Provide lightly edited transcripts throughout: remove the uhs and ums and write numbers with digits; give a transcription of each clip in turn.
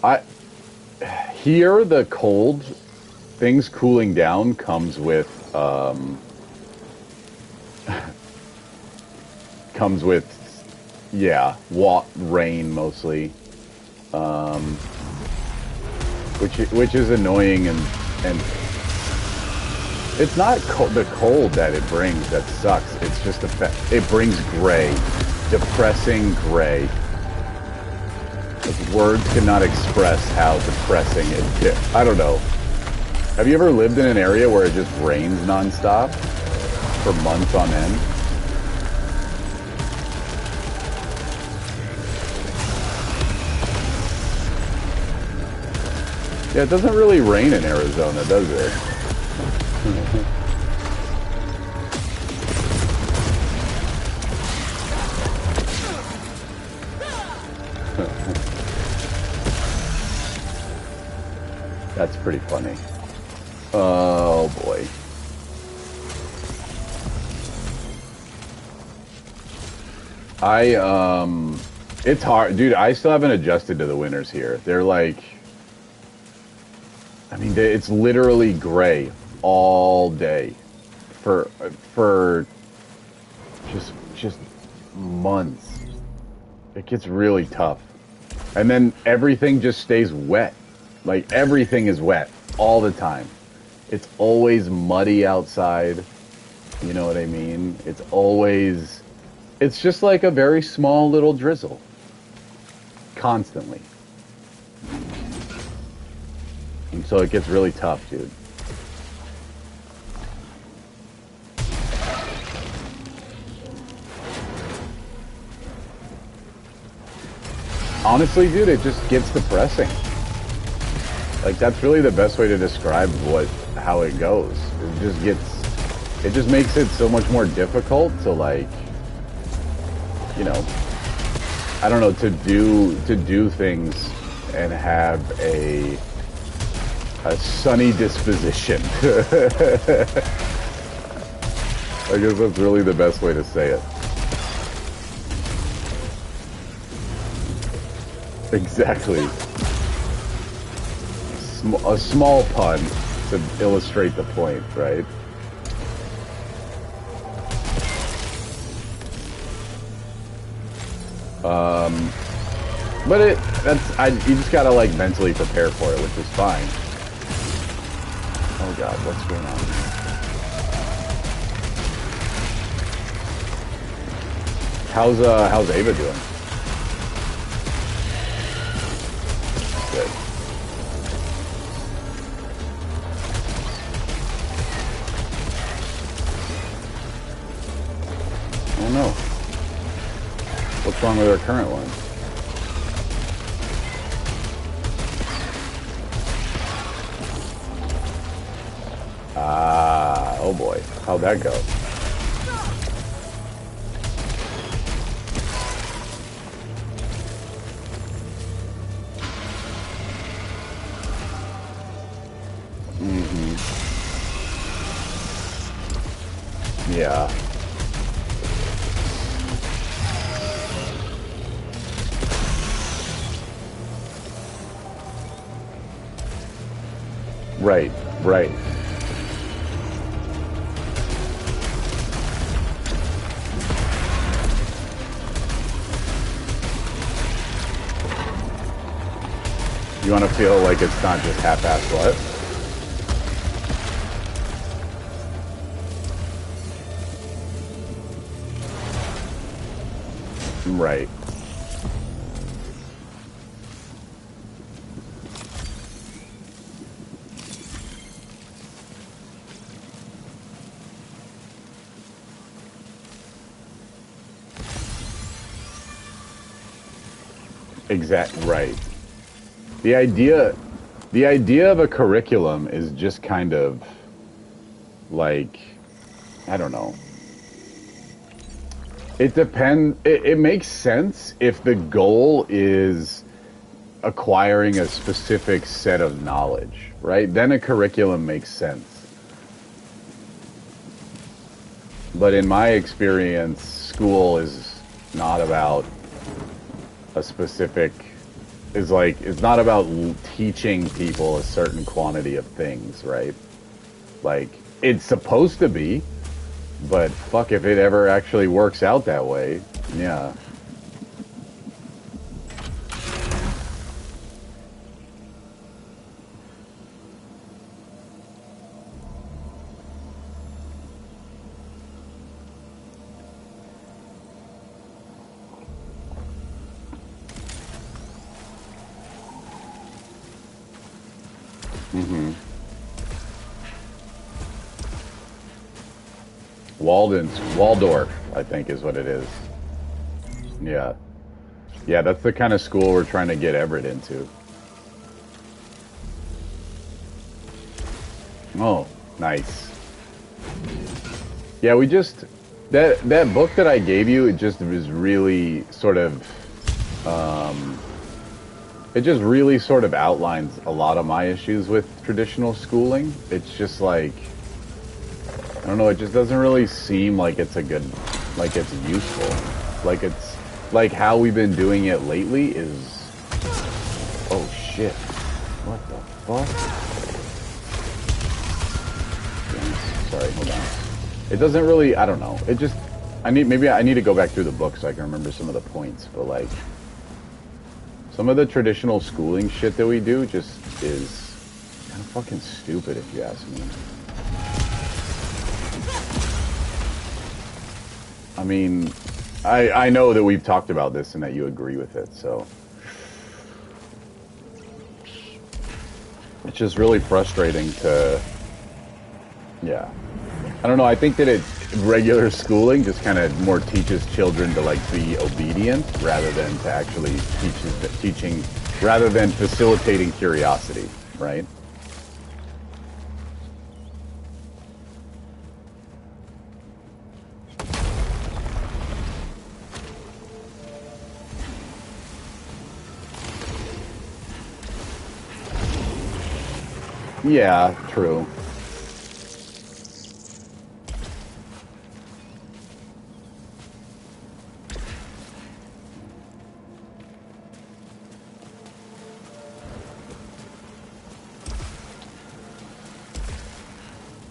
I here the cold things cooling down comes with comes with yeah, rain mostly. Um, which is annoying and it's not the cold that it brings that sucks. It's just the fact it brings gray, depressing gray. Like, words cannot express how depressing it. I don't know. Have you ever lived in an area where it just rains nonstop for months on end? Yeah, it doesn't really rain in Arizona, does it? That's pretty funny. Oh boy. It's hard, dude. I still haven't adjusted to the winters here. They're like, I mean, it's literally gray all day for just months. It gets really tough. And then everything just stays wet. Like everything is wet all the time. It's always muddy outside. You know what I mean? It's just like a very small little drizzle. Constantly. And so it gets really tough, dude. Honestly, dude, it just gets depressing. Like, that's really the best way to describe how it goes. It just makes it so much more difficult to, like, you know, I don't know, to do things and have a sunny disposition. I guess that's really the best way to say it. Exactly. A small pun to illustrate the point, right? But you just gotta like mentally prepare for it, which is fine. Oh God, what's going on? How's Ava doing? Good. Oh no. What's wrong with our current one? Ah, oh boy. How'd that go? Mm-hmm. Yeah. Right, right. You want to feel like it's not just half-assed what? Right. Right. The idea of a curriculum is just kind of like, I don't know. It depends. It makes sense if the goal is acquiring a specific set of knowledge, right? Then a curriculum makes sense. But in my experience, school is not about a specific is like, it's not about teaching people a certain quantity of things, right? Like, it's supposed to be, but fuck if it ever actually works out that way. Yeah. Mm-hmm. Waldorf, I think is what it is. Yeah. Yeah, that's the kind of school we're trying to get Everett into. Oh, nice. Yeah, we just that book that I gave you, it just was really sort of it just really sort of outlines a lot of my issues with traditional schooling. It's just like, I don't know, it just doesn't really seem like it's a good, like it's useful. Like it's, like how we've been doing it lately is, oh shit. What the fuck? Sorry, hold on. It doesn't really, I don't know. It just, maybe I need to go back through the book so I can remember some of the points, but like, some of the traditional schooling shit that we do just is kind of fucking stupid if you ask me. I mean, I know that we've talked about this and that you agree with it, so. It's just really frustrating to, yeah. I don't know, I think that regular schooling just kind of more teaches children to like be obedient rather than to actually teaching, rather than facilitating curiosity, right? Yeah, true.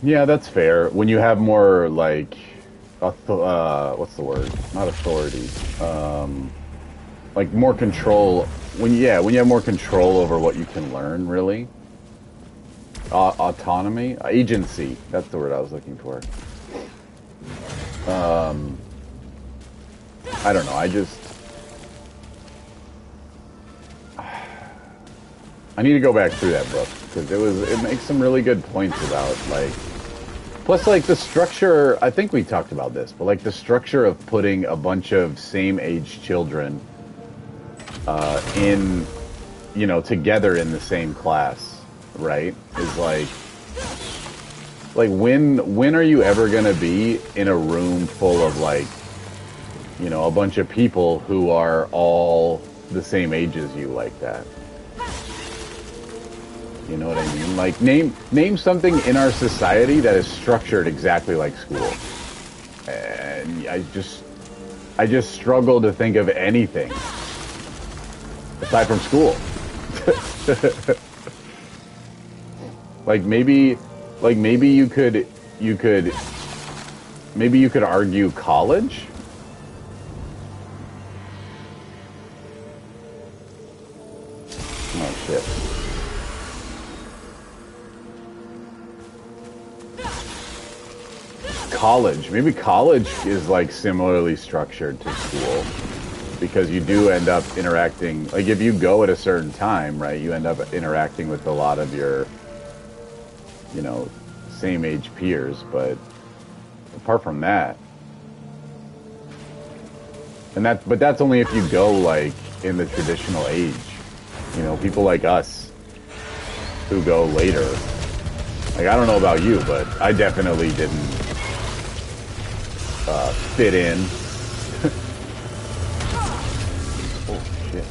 Yeah, that's fair. When you have more like, what's the word? Not authority. Like more control. When you have more control over what you can learn, really. Autonomy, agency. That's the word I was looking for. I don't know. I need to go back through that book because it makes some really good points about like. Plus, like, the structure, I think we talked about this, but, like, the structure of putting a bunch of same-age children together in the same class, right, is, like, when are you ever going to be in a room full of, like, a bunch of people who are all the same age as you like that? You know what I mean? Like, name something in our society that is structured exactly like school. And I just struggle to think of anything aside from school. maybe you could argue college. Oh shit. Maybe college is like similarly structured to school because you do end up interacting, like if you go at a certain time, right, you end up interacting with a lot of your same age peers, but apart from that, but that's only if you go like in the traditional age, people like us who go later. Like, I don't know about you, but I definitely didn't fit in. Oh shit.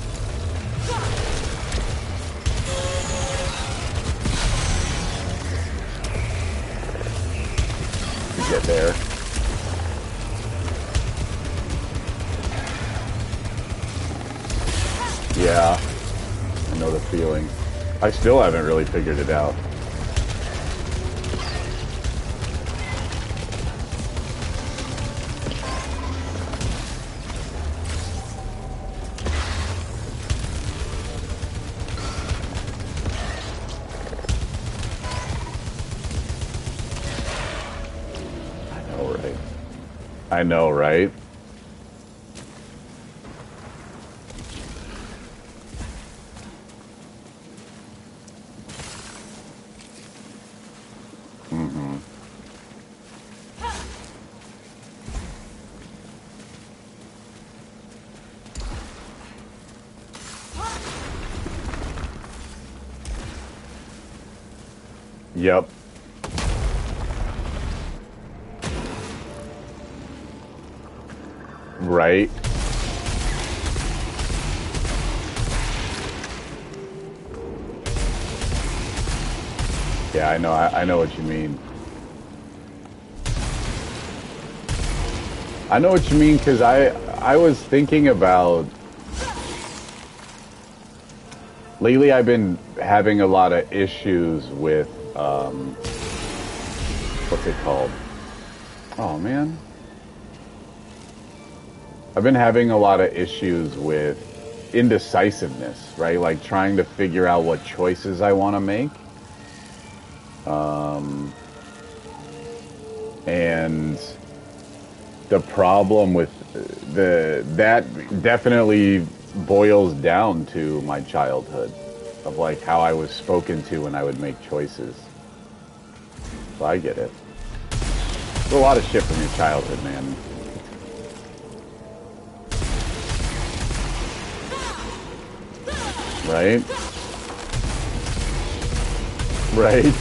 To get there. Yeah. I know the feeling. I still haven't really figured it out. I know, right? Mm-hmm. Yep. Right. Yeah, I know. I know what you mean. I know what you mean because I was thinking about lately. I've been having a lot of issues with what's it called? Oh man, I've been having a lot of issues with indecisiveness, right? Like trying to figure out what choices I want to make. And the problem with that definitely boils down to my childhood of like how I was spoken to when I would make choices. So I get it. There's a lot of shit from your childhood, man. Right? Right?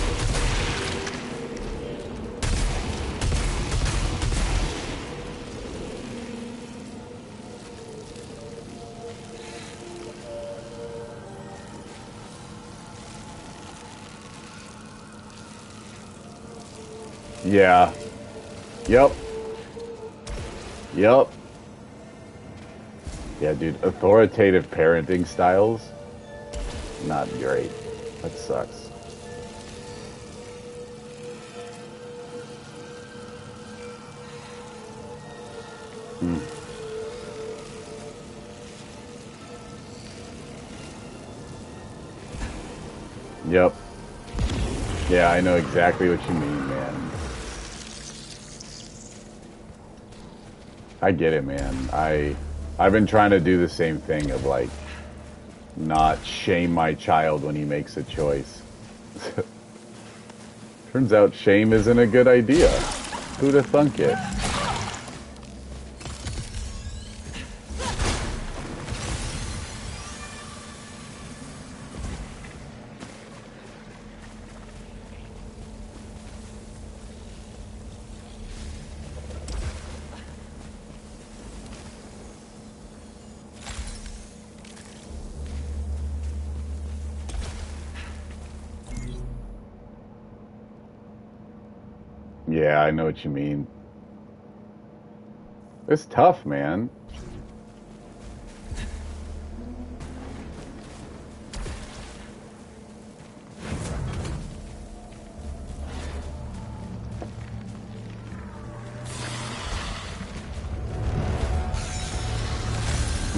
Yeah. Yep. Yep. Yeah, dude. Authoritative parenting styles, not great. That sucks. Hmm. Yep. Yeah, I know exactly what you mean, man. I get it, man. I've been trying to do the same thing of like not shame my child when he makes a choice. Turns out shame isn't a good idea. Who'd have thunk it? Yeah, I know what you mean. It's tough, man.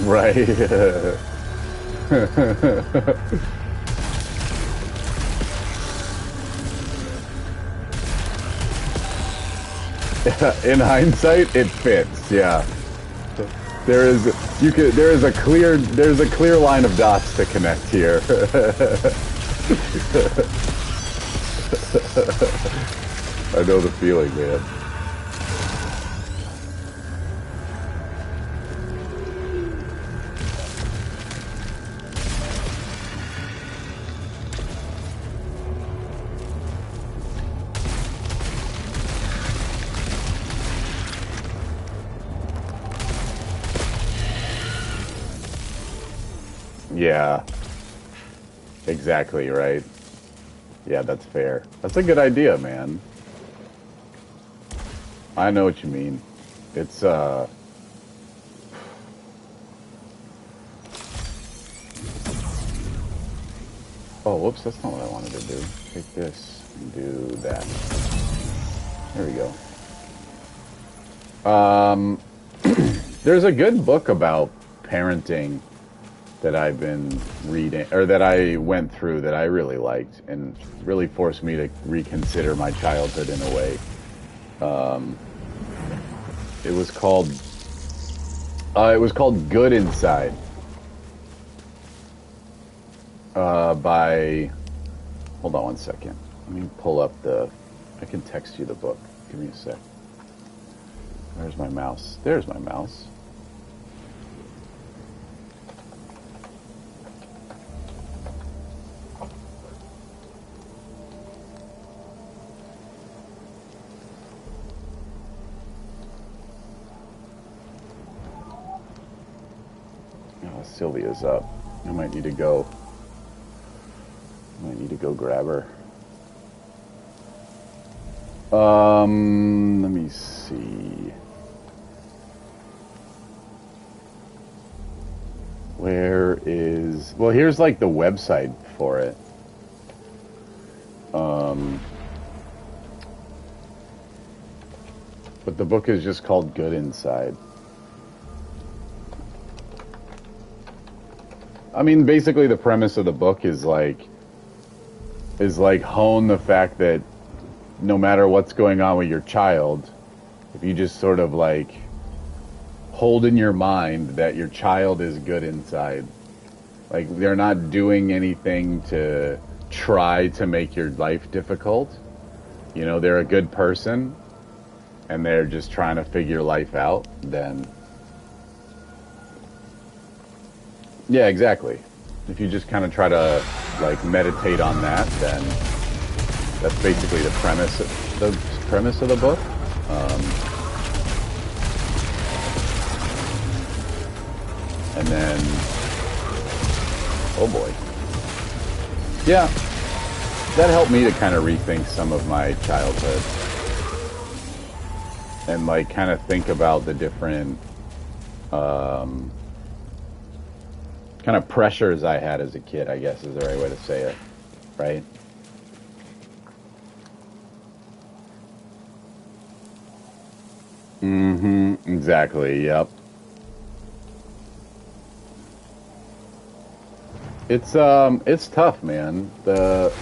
Right. In hindsight, it fits. Yeah. There is there's a clear line of dots to connect here. I know the feeling, man. Yeah, exactly right. Yeah, that's fair. That's a good idea, man. I know what you mean. It's Oh, whoops, that's not what I wanted to do. Take this and do that. There we go. There's a good book about parenting that I've been reading, or that I went through, that I really liked, and really forced me to reconsider my childhood in a way. It was called Good Inside, by, hold on one second. Let me pull up I can text you the book. Give me a sec. Where's my mouse? There's my mouse. Oh, Sylvia's up. I might need to go grab her. Let me see. Where is... Well, here's like the website for it. But the book is just called Good Inside. I mean, basically the premise of the book is like hone the fact that no matter what's going on with your child, if you just sort of like hold in your mind that your child is good inside, like they're not doing anything to try to make your life difficult. You know, they're a good person and they're just trying to figure life out, then yeah, exactly. If you just kind of try to like meditate on that, then that's basically the premise of the book. And then, oh boy, yeah, that helped me to kind of rethink some of my childhood and like kind of think about the different kind of pressures I had as a kid, I guess is the right way to say it, right? Mm-hmm, exactly, yep. It's tough, man. Because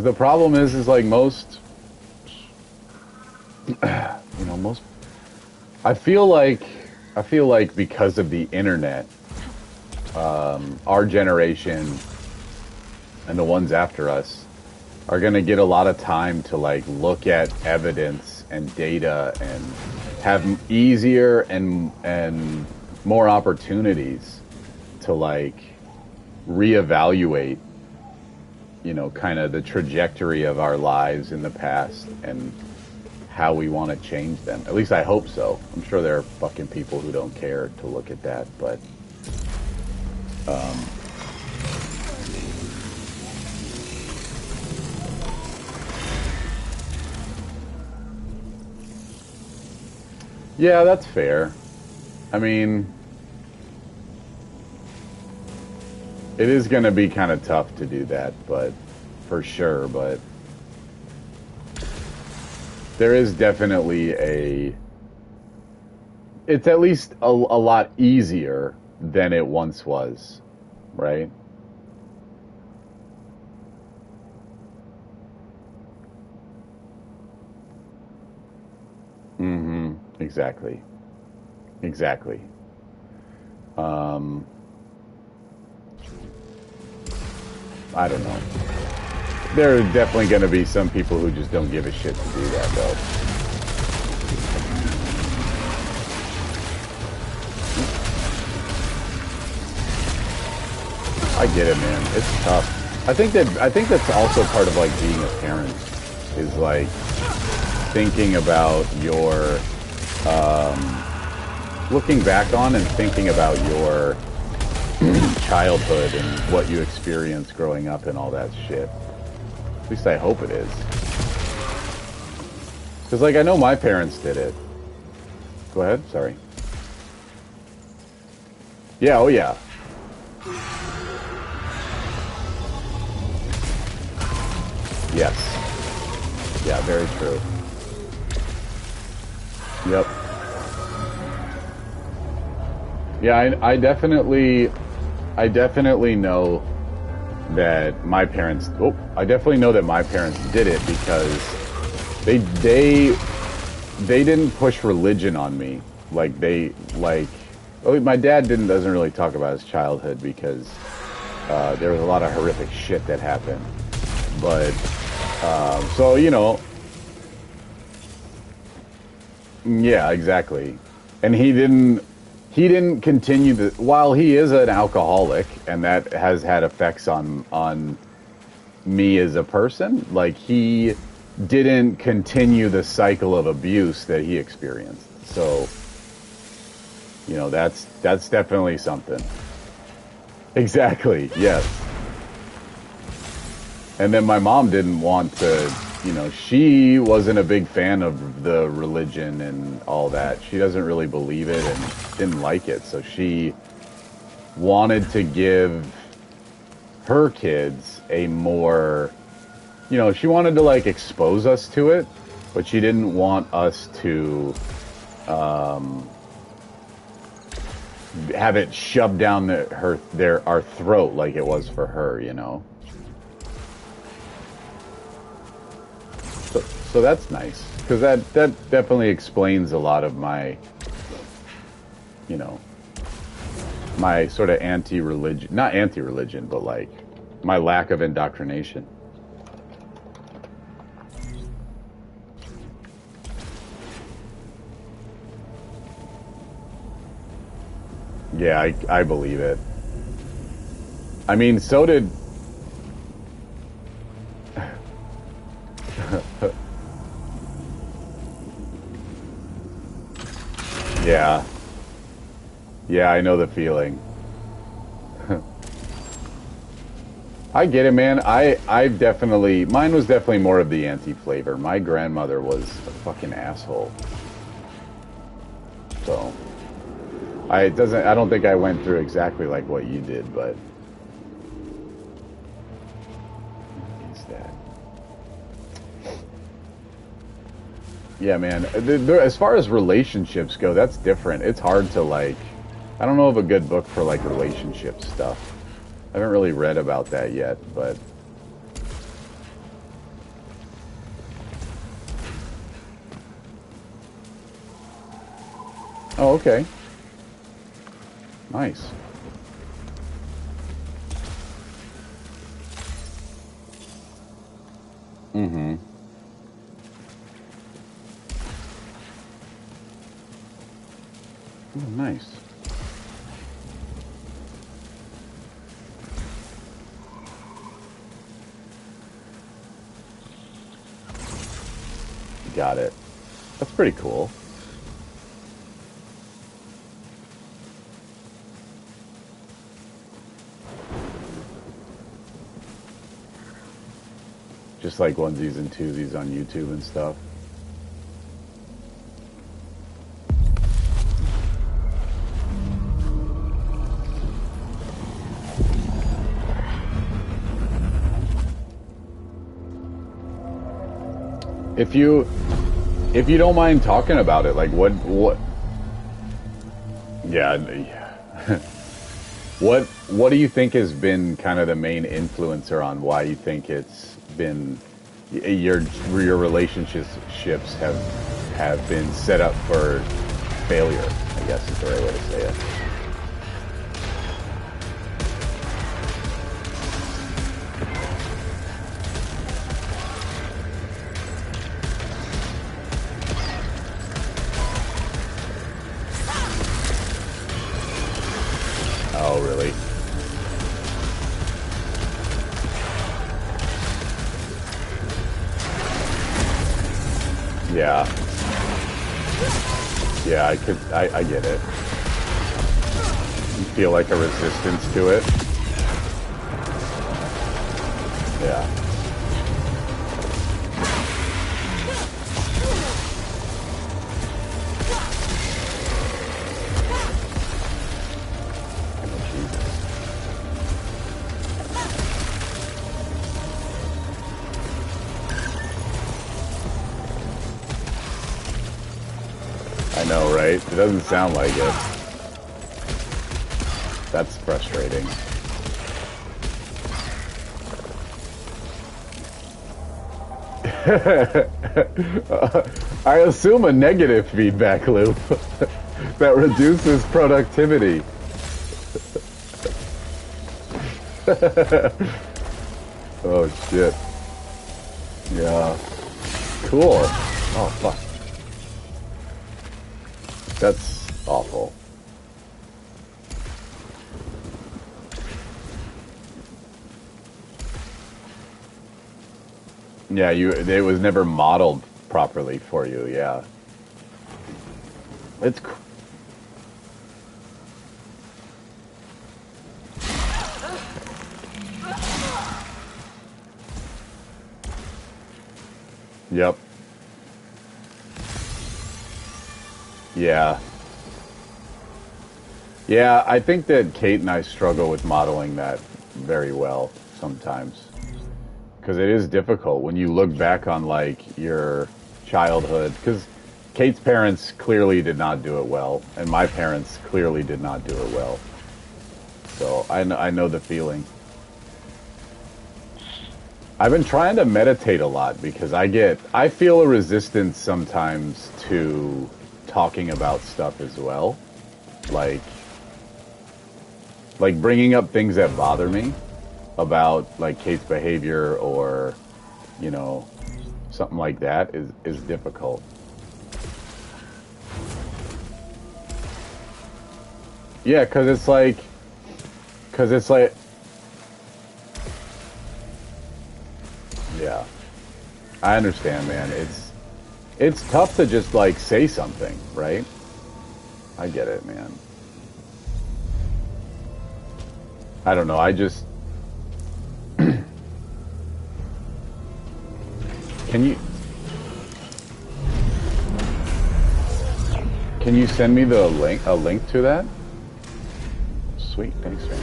the problem is like most, most, I feel like because of the internet, our generation and the ones after us are going to get a lot of time to like look at evidence and data and have easier and more opportunities to like reevaluate, kind of the trajectory of our lives in the past and how we want to change them. At least I hope so. I'm sure there are fucking people who don't care to look at that, but yeah, that's fair. I mean, it is going to be kind of tough to do that, but for sure, but there is definitely it's at least a lot easier than it once was, right? Mm-hmm. Exactly. Exactly. Um, I don't know. There are definitely going to be some people who just don't give a shit to do that, though. I get it, man. It's tough. I think that's also part of like being a parent is like thinking about your looking back on and thinking about your childhood and what you experienced growing up and all that shit. At least I hope it is. Because, like, I know my parents did it. Go ahead, sorry. Yeah, oh yeah. Yes. Yeah, very true. Yep. Yeah, I definitely know that my parents, I definitely know that my parents did it because they didn't push religion on me. Well, my dad doesn't really talk about his childhood because there was a lot of horrific shit that happened. But so yeah, exactly. And he didn't continue while he is an alcoholic and that has had effects on me as a person, like he didn't continue the cycle of abuse that he experienced. So, that's definitely something. Exactly. Yes. And then my mom didn't want to, she wasn't a big fan of the religion and all that. She doesn't really believe it and didn't like it. So she wanted to give her kids a more, she wanted to like expose us to it, but she didn't want us to have it shoved down our throat like it was for her. So that's nice because that definitely explains a lot of my, you know, my sort of anti-religion, not anti-religion, but like my lack of indoctrination. Yeah, I believe it. I mean, so did. Yeah. Yeah, I know the feeling. I get it, man. I've definitely, mine was definitely more of the anti-flavor. My grandmother was a fucking asshole. So, I don't think I went through exactly like what you did, but. What's that? Yeah, man. As far as relationships go, that's different. It's hard to like, I don't know of a good book for like relationship stuff. I haven't really read about that yet, but. Oh, okay. Nice. Mm-hmm. Oh, nice. Got it. That's pretty cool. Just like onesies and twosies on YouTube and stuff. If you don't mind talking about it, like what yeah, what do you think has been kind of the main influencer on why you think it's been your relationships have been set up for failure, I guess is the right way to say it. Oh, really? Yeah. Yeah, I get it. You feel like a resistance to it? Yeah. know, right? It doesn't sound like it. That's frustrating. I assume a negative feedback loop that reduces productivity. Oh shit. Yeah. Cool. Oh fuck. That's awful. Yeah, it was never modeled properly for you, yeah. It's Yep. Yeah. Yeah, I think that Kate and I struggle with modeling that very well sometimes. Because it is difficult when you look back on, like, your childhood. Because Kate's parents clearly did not do it well, and my parents clearly did not do it well. So I know the feeling. I've been trying to meditate a lot because I feel a resistance sometimes to talking about stuff as well. Like, bringing up things that bother me about, like, Kate's behavior or, you know, something like that is difficult. Yeah, because it's like, yeah, I understand, man. It's tough to just, like, say something, right? I get it, man. I don't know. I just can you send me the link to that? Sweet, thanks, man.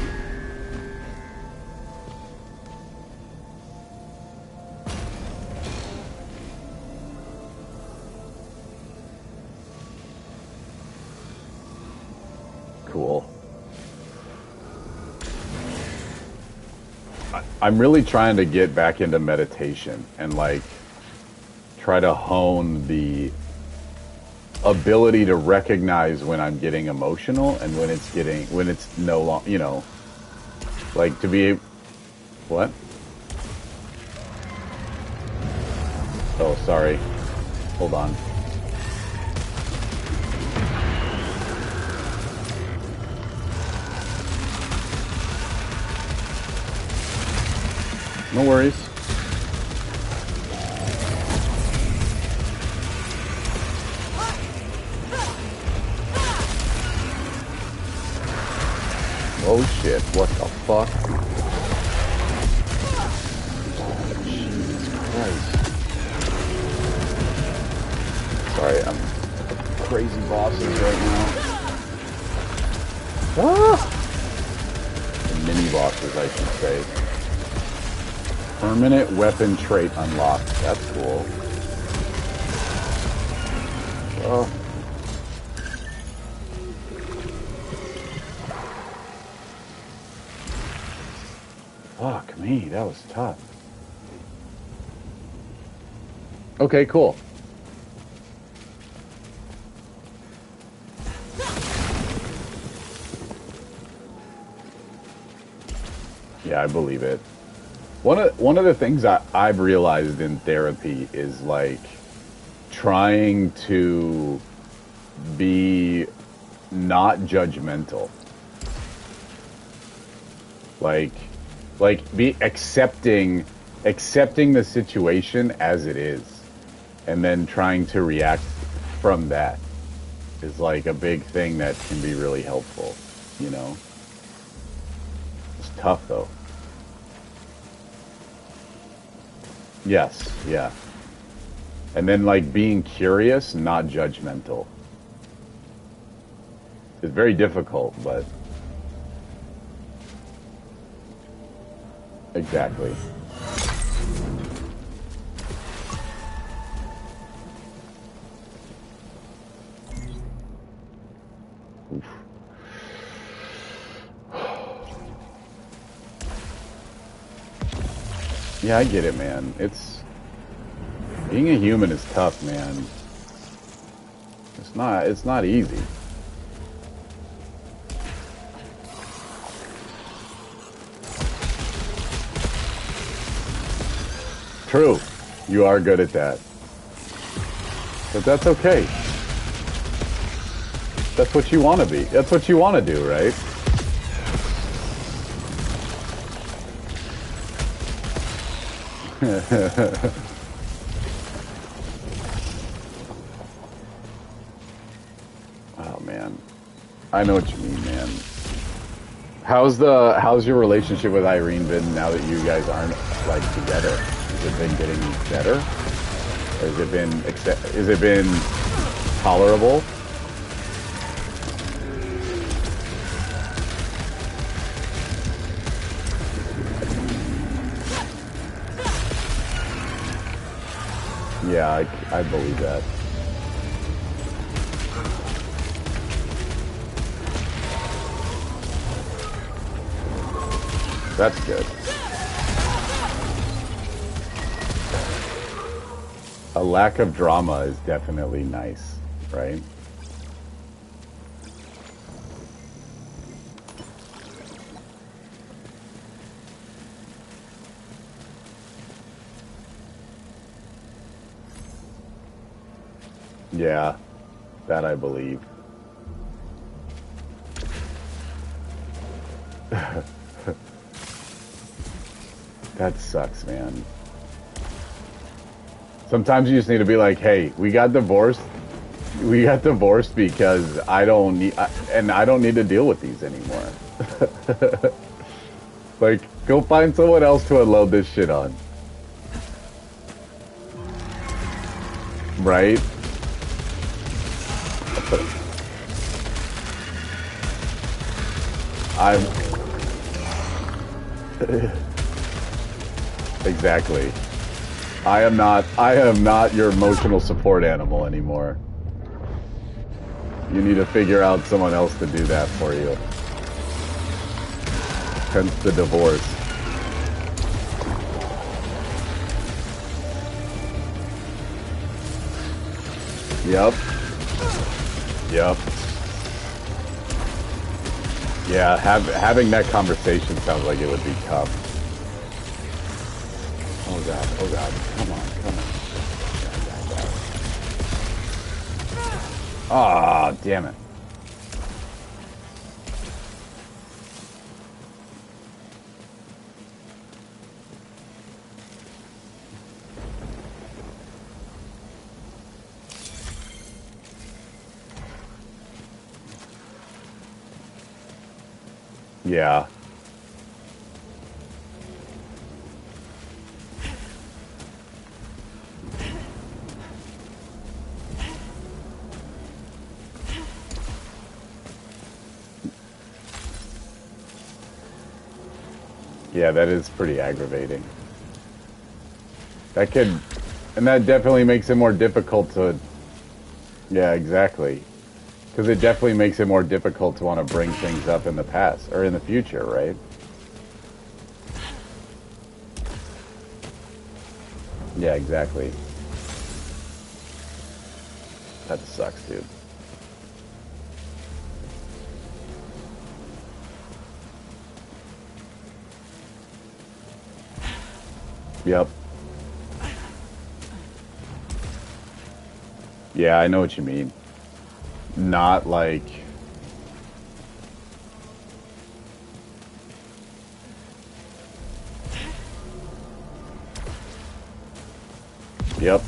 Cool. I'm really trying to get back into meditation and, like, try to hone the ability to recognize when I'm getting emotional and when it's no longer, like, to be, what? Oh, sorry. Hold on. No worries. Oh shit, what the fuck? Oh, Jesus Christ. Sorry, I'm crazy bosses right now. Ah! Mini bosses, I should say. Permanent weapon trait unlocked. That's cool. Oh. Fuck me, that was tough. Okay, cool. Yeah, I believe it. One of the things I've realized in therapy is, like, trying to be not judgmental. Like be accepting the situation as it is, and then trying to react from that is, like, a big thing that can be really helpful, you know? It's tough though. Yes, yeah. And then, like, being curious, not judgmental. It's very difficult, but exactly. Yeah, I get it, man. Being a human is tough, man. It's not easy. True. You are good at that. But that's okay. That's what you want to be. That's what you want to do, right? Oh man. I know what you mean, man. How's your relationship with Irene been now that you guys aren't like together? Has it been getting better? Or has it been tolerable? Yeah, I believe that. That's good. A lack of drama is definitely nice, right? Yeah, that I believe. That sucks, man. Sometimes you just need to be like, hey, we got divorced. We got divorced because I don't need to deal with these anymore. Like, go find someone else to unload this shit on. Right? I'm... Exactly. I am not your emotional support animal anymore. You need to figure out someone else to do that for you. Hence the divorce. Yep. Yep. Yeah, having that conversation sounds like it would be tough. Oh god, come on. Ah, damn it. Yeah. Yeah, that is pretty aggravating. And that definitely makes it more difficult to, yeah, exactly. Because it definitely makes it more difficult to want to bring things up in the past, or in the future, right? Yeah, exactly. That sucks, dude. Yep. Yeah, I know what you mean. Not like... Yep.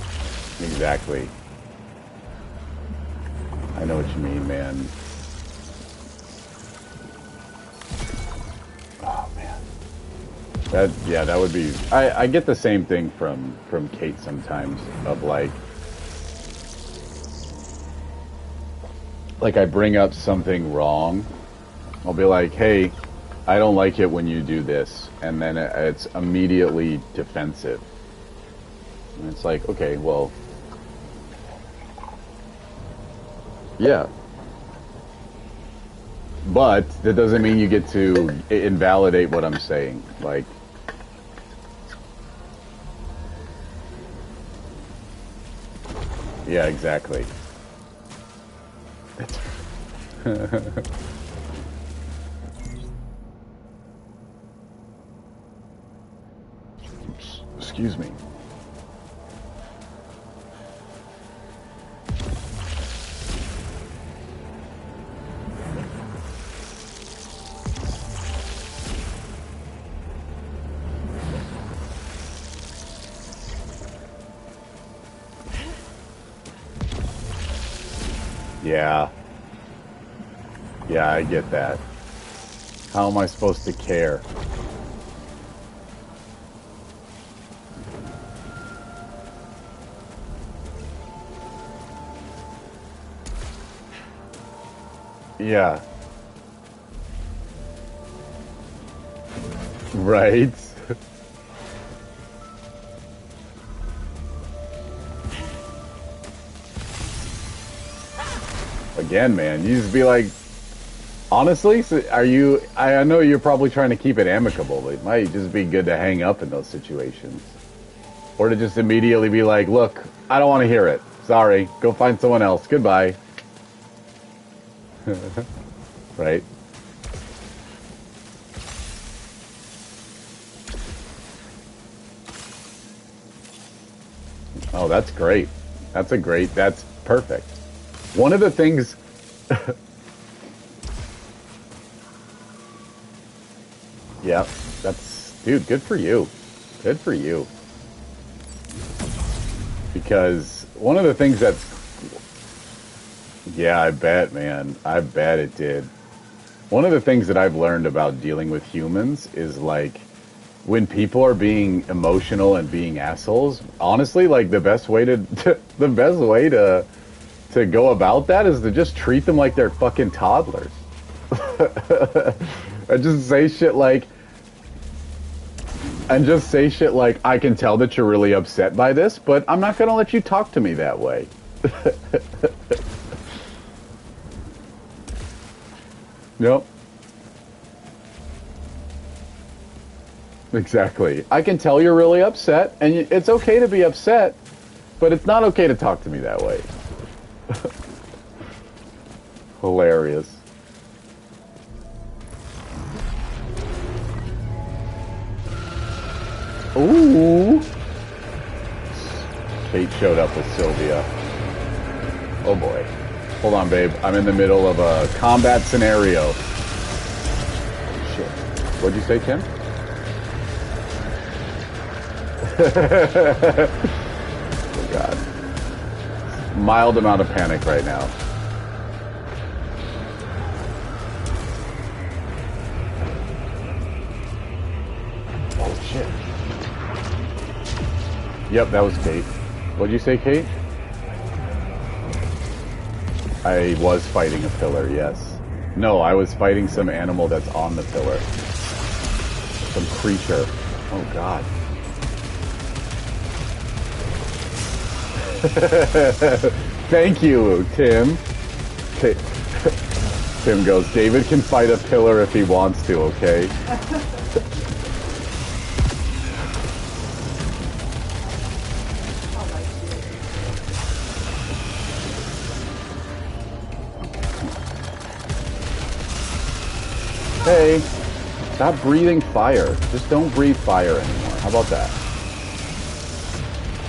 Exactly. I know what you mean, man. Oh, man. That would be... I get the same thing from Kate sometimes, of like I bring up something wrong. I'll be like, hey, I don't like it when you do this. And then it's immediately defensive. And it's like, okay, well, yeah. But that doesn't mean you get to invalidate what I'm saying. Like, Yeah, exactly. Oops, excuse me. Yeah. Yeah, I get that. How am I supposed to care? Yeah. Right? Again, man, you just be like, honestly, so are you? I know you're probably trying to keep it amicable, but it might just be good to hang up in those situations. Or to just immediately be like, look, I don't want to hear it. Sorry, go find someone else. Goodbye. Right? Oh, that's great. That's perfect. One of the things, yeah, dude, good for you. Good for you. Because one of the things that's, yeah, I bet, man. I bet it did. One of the things that I've learned about dealing with humans is like when people are being emotional and being assholes, honestly, like the best way to, the best way to go about that is to just treat them like they're fucking toddlers. And just say shit like, I can tell that you're really upset by this, but I'm not gonna let you talk to me that way. Nope. Exactly. I can tell you're really upset, and it's okay to be upset, but it's not okay to talk to me that way. Hilarious. Ooh. Kate showed up with Sylvia. Oh boy. Hold on, babe. I'm in the middle of a combat scenario. Shit. What'd you say, Tim? Oh god. Mild amount of panic right now. Oh shit. Yep, that was Kate. What'd you say, Kate? I was fighting a pillar, yes. No, I was fighting some animal that's on the pillar. Some creature. Oh god. Thank you, Tim. Tim goes, David can fight a pillar if he wants to, okay? Hey, stop breathing fire. Just don't breathe fire anymore. How about that?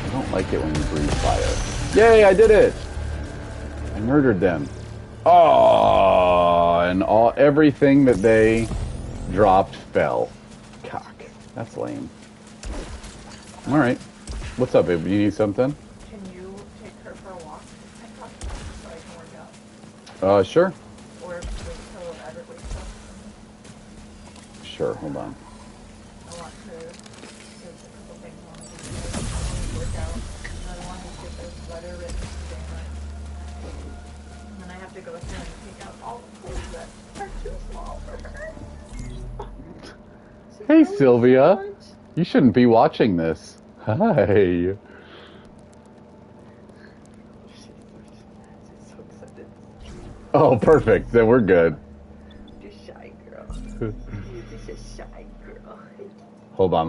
I don't like it when you breathe fire. Yay, I did it! I murdered them. Oh, and everything that they dropped fell. Cock. That's lame. Alright. What's up, babe? You need something? Can you take her for a walk? I thought so I can work out. Sure. Or wait till Everett wakes up. Sure, hold on. I want to, there's a couple things I want to do. I want to work out. And I want to get this letter written today. And then I have to go through and take out all the clothes that are too small for her. Hey, Sylvia. You shouldn't be watching this. Hi. She's so excited. Oh, perfect. Then we're good. You're shy, girl. You're just a shy girl. Hold on.